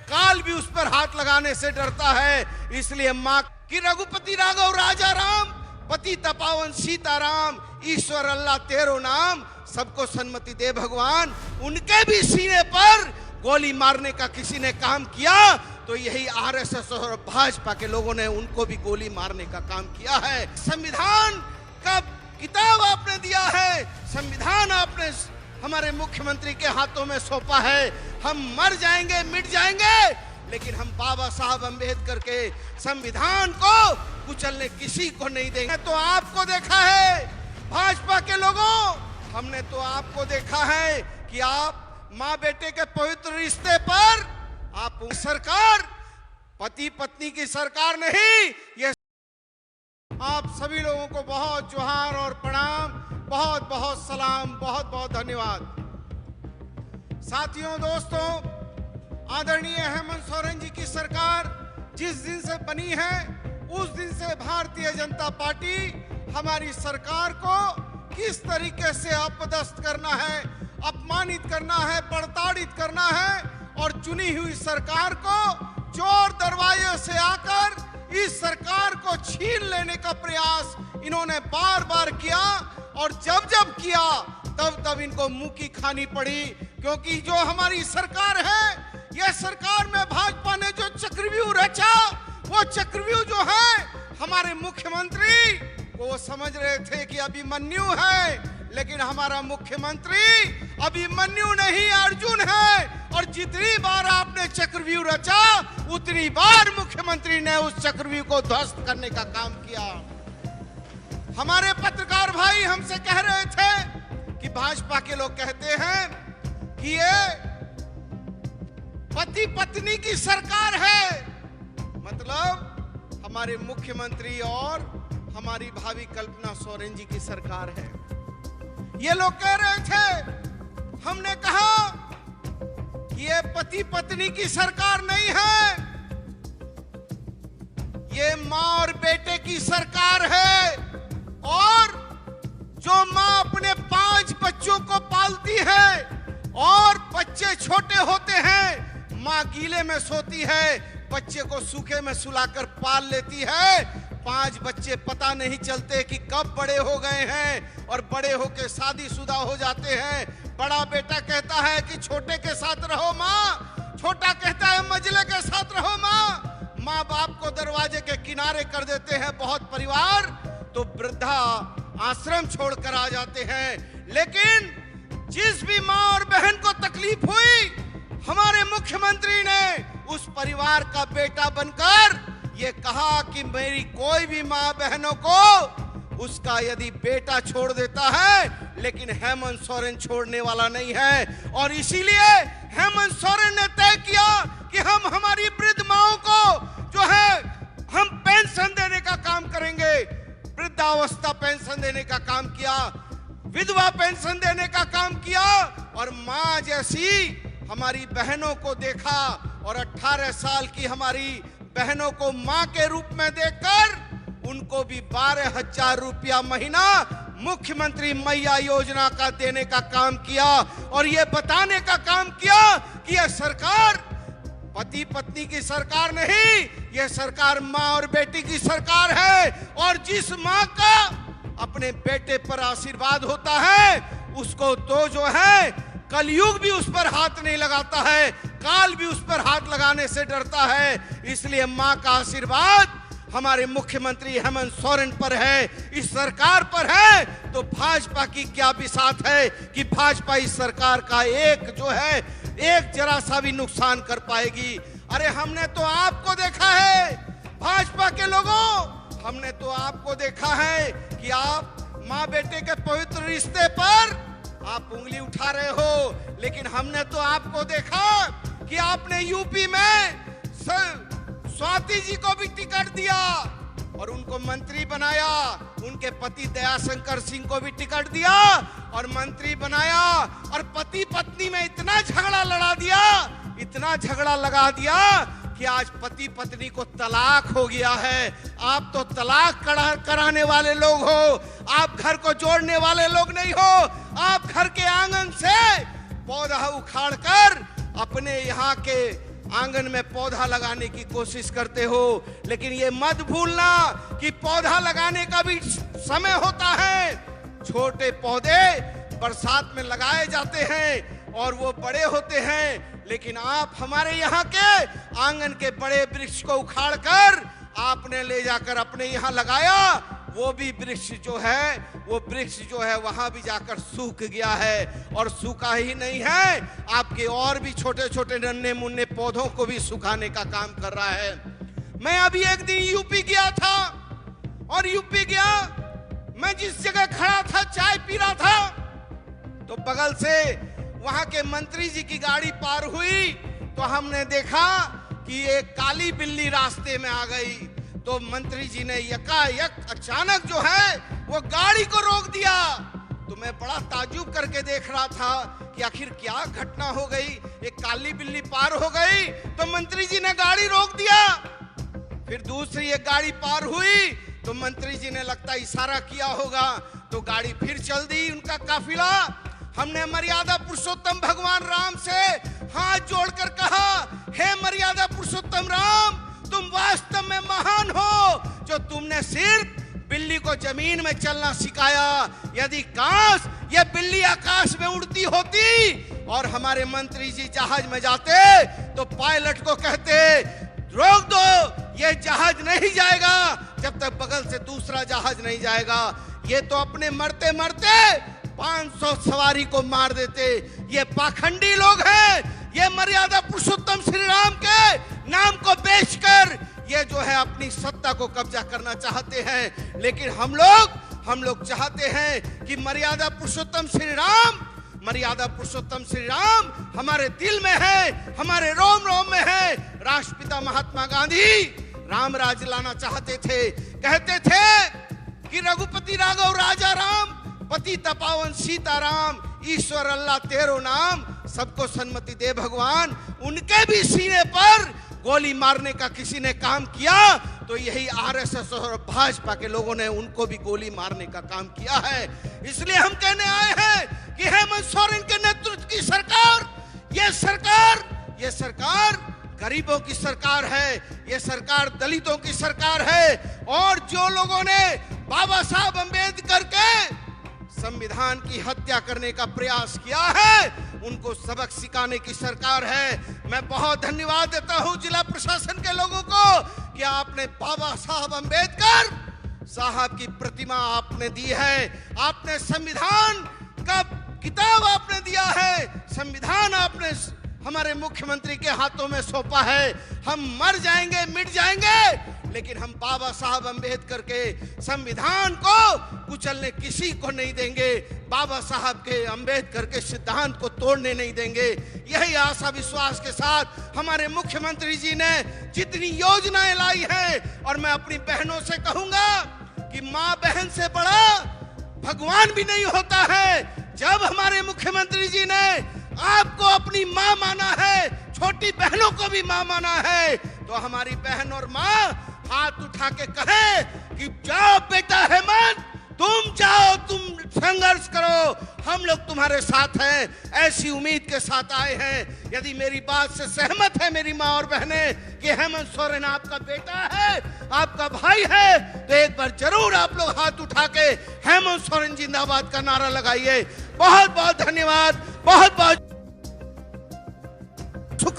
काल भी उस पर हाथ लगाने से डरता है। इसलिए माँ की रघुपति राघव राजा राम, पति तपावन सीताराम, ईश्वर अल्लाह तेरो नाम, सबको सन्मति दे भगवान। उनके भी सीने पर गोली मारने का किसी ने काम किया तो यही आरएसएस और भाजपा के लोगों ने उनको भी गोली मारने का काम किया है। संविधान का किताब आपने दिया है, संविधान आपने हमारे मुख्यमंत्री के हाथों में सौंपा है। हम मर जाएंगे, मिट जाएंगे, लेकिन हम बाबा साहब अंबेडकर के संविधान को कुचलने किसी को नहीं देंगे। तो आपको देखा है भाजपा के लोगों, हमने तो आपको देखा है कि आप माँ बेटे के पवित्र रिश्ते पर आप सरकार पति पत्नी की सरकार नहीं। ये आप सभी लोगों को बहुत जोहार और प्रणाम, बहुत बहुत सलाम, बहुत बहुत धन्यवाद। साथियों, दोस्तों, आदरणीय हेमंत सोरेन जी की सरकार जिस दिन से बनी है उस दिन से भारतीय जनता पार्टी हमारी सरकार को किस तरीके से अपदस्थ करना है, अपमानित करना है, प्रताड़ित करना है और चुनी हुई सरकार को चोर दरवाजे से आकर इस सरकार को छीन लेने का प्रयास इन्होंने बार बार किया और जब जब किया तब तब इनको मुंह की खानी पड़ी। क्योंकि जो हमारी सरकार है, यह सरकार में भाजपा ने जो चक्रव्यूह रचा, वो चक्रव्यूह जो है हमारे मुख्यमंत्री को वो समझ रहे थे कि अभिमन्यु है, लेकिन हमारा मुख्यमंत्री अभिमन्यु नहीं अर्जुन है। और जितनी बार आपने चक्रव्यूह रचा उतनी बार मुख्यमंत्री ने उस चक्रव्यूह को ध्वस्त करने का काम किया। हमारे पत्रकार भाई हमसे कह रहे थे कि भाजपा के लोग कहते हैं कि ये पति पत्नी की सरकार है, मतलब हमारे मुख्यमंत्री और हमारी भाभी कल्पना सोरेन जी की सरकार है। ये लोग कह रहे थे, हमने कहा कि ये पति पत्नी की सरकार नहीं है, ये माँ और बेटे की सरकार है। और जो माँ अपने 5 बच्चों को पालती है और बच्चे छोटे होते हैं, माँ गीले में सोती है, बच्चे को सूखे में सुलाकर पाल लेती है। 5 बच्चे पता नहीं चलते कि कब बड़े हो गए हैं और बड़े होकर शादीशुदा हो जाते हैं। बड़ा बेटा कहता है कि छोटे के साथ रहो माँ, छोटा कहता है मझले के साथ रहो माँ। माँ बाप को दरवाजे के किनारे कर देते हैं बहुत परिवार, तो वृद्धा आश्रम छोड़कर आ जाते हैं। लेकिन जिस भी माँ और बहन को तकलीफ हुई, हमारे मुख्यमंत्री ने उस परिवार का बेटा बनकर ये कहा कि मेरी कोई भी माँ बहनों को उसका यदि बेटा छोड़ देता है, लेकिन हेमंत सोरेन छोड़ने वाला नहीं है। और इसीलिए हेमंत सोरेन ने तय किया कि हम हमारी वृद्ध माओं को जो है हम पेंशन देने का काम करेंगे। वृद्धावस्था पेंशन देने का काम किया, विधवा पेंशन देने का काम किया और माँ जैसी हमारी बहनों को देखा और 18 साल की हमारी बहनों को माँ के रूप में देखकर उनको भी 12,000 रुपया महीना मुख्यमंत्री मैया योजना का देने का काम किया और ये बताने का काम किया कि यह सरकार पति पत्नी की सरकार नहीं, यह सरकार माँ और बेटी की सरकार है। और जिस माँ का अपने बेटे पर आशीर्वाद होता है उसको तो जो है कलयुग भी उस पर हाथ नहीं लगाता है, काल भी उस पर हाथ लगाने से डरता है। इसलिए माँ का आशीर्वाद हमारे मुख्यमंत्री हेमंत सोरेन पर है, इस सरकार पर है। तो भाजपा की क्या बिसात है कि भाजपा इस सरकार का एक जो है एक जरा सा भी नुकसान कर पाएगी। अरे हमने तो आपको देखा है भाजपा के लोगों, हमने तो आपको देखा है कि आप माँ बेटे के पवित्र रिश्ते पर आप उंगली उठा रहे हो, लेकिन हमने तो आपको देखा कि आपने यूपी में स्वाति जी को भी टिकट दिया और उनको मंत्री बनाया, उनके पति दयाशंकर सिंह को भी टिकट दिया और मंत्री बनाया और पति पत्नी में इतना झगड़ा लड़ा दिया, इतना झगड़ा लगा दिया कि आज पति पत्नी को तलाक हो गया है। आप तो तलाक कराने वाले लोग हो, आप घर को जोड़ने वाले लोग नहीं हो। आप घर के आंगन से पौधा उखाड़कर अपने यहाँ के आंगन में पौधा लगाने की कोशिश करते हो, लेकिन ये मत भूलना कि पौधा लगाने का भी समय होता है। छोटे पौधे बरसात में लगाए जाते हैं और वो बड़े होते हैं, लेकिन आप हमारे यहाँ के आंगन के बड़े वृक्ष को उखाड़कर आपने ले जाकर अपने यहाँ लगाया। वो भी वृक्ष जो है वहां भी जाकर सूख गया है, और सूखा ही नहीं है, आपके और भी छोटे छोटे नन्हे मुन्ने पौधों को भी सुखाने का काम कर रहा है। मैं अभी एक दिन यूपी गया था, और यूपी गया, मैं जिस जगह खड़ा था चाय पी रहा था, तो बगल से वहां के मंत्री जी की गाड़ी पार हुई, तो हमने देखा कि एक काली बिल्ली रास्ते में आ गई। तो मंत्री जी ने यकायक अचानक जो है वो गाड़ी को रोक दिया। तो मैं बड़ा ताज्जुब करके देख रहा था कि आखिर क्या घटना हो गई, एक काली बिल्ली पार हो गई तो मंत्री जी ने गाड़ी रोक दिया। फिर दूसरी एक गाड़ी पार हुई तो मंत्री जी ने लगता इशारा किया होगा, तो गाड़ी फिर चल दी उनका काफिला। हमने मर्यादा पुरुषोत्तम भगवान राम से हाथ जोड़कर कहा, हे मर्यादा पुरुषोत्तम राम, तुम वास्तव में महान हो जो तुमने सिर्फ बिल्ली को जमीन में चलना सिखाया। यदि काश ये बिल्ली आकाश में उड़ती होती और हमारे मंत्री जी जहाज में जाते तो पायलट को कहते, रोक दो, ये जहाज नहीं जाएगा जब तक बगल से दूसरा जहाज नहीं जाएगा। ये तो अपने मरते मरते 500 सवारी को मार देते। ये पाखंडी लोग हैं। ये मर्यादा पुरुषोत्तम श्री राम के नाम को बेचकर ये जो है अपनी सत्ता को कब्जा करना चाहते हैं। लेकिन हम लोग चाहते हैं कि मर्यादा पुरुषोत्तम श्री राम हमारे दिल में है, हमारे रोम रोम में है। राष्ट्रपिता महात्मा गांधी राम राज लाना चाहते थे। कहते थे कि रघुपति राघव राजा राम, पति तपावन सीताराम, ईश्वर अल्लाह तेरो नाम, सबको सन्मति दे भगवान। उनके भी सीने पर गोली मारने का किसी ने काम किया तो यही आरएसएस और भाजपा के लोगों ने उनको भी गोली मारने का काम किया है। इसलिए हम कहने आए हैं कि हेमंत सोरेन के नेतृत्व की सरकार, ये सरकार गरीबों की सरकार है, ये सरकार दलितों की सरकार है। और जो लोगों ने बाबा साहब अम्बेडकर के संविधान की हत्या करने का प्रयास किया है उनको सबक सिखाने की सरकार है। मैं बहुत धन्यवाद देता हूं जिला प्रशासन के लोगों को कि आपने बाबा साहब अम्बेडकर साहब की प्रतिमा आपने दी है, आपने संविधान का किताब आपने दिया है, संविधान आपने हमारे मुख्यमंत्री के हाथों में सौंपा है। हम मर जाएंगे, मिट जाएंगे, लेकिन हम बाबा साहब अम्बेडकर के संविधान को कुचलने किसी को नहीं देंगे। बाबा साहब के अम्बेडकर के सिद्धांत को तोड़ने नहीं देंगे। यही आशा विश्वास के साथ हमारे मुख्यमंत्री जी ने जितनी योजनाएं लाई हैं, और मैं अपनी बहनों से कहूंगा कि माँ बहन से बड़ा भगवान भी नहीं होता है। जब हमारे मुख्यमंत्री जी ने आपको अपनी माँ माना है, छोटी बहनों को भी माँ माना है, तो हमारी बहन और माँ हाथ उठा के कहे कि जाओ बेटा हेमंत, तुम जाओ, तुम संघर्ष करो, हम लोग तुम्हारे साथ हैं। ऐसी उम्मीद के साथ आए हैं। यदि मेरी बात से सहमत है मेरी माँ और बहनें कि हेमंत सोरेन आपका बेटा है, आपका भाई है, तो एक बार जरूर आप लोग हाथ उठा के हेमंत सोरेन जिंदाबाद का नारा लगाइए। बहुत बहुत धन्यवाद, बहुत बहुत शुक्रिया।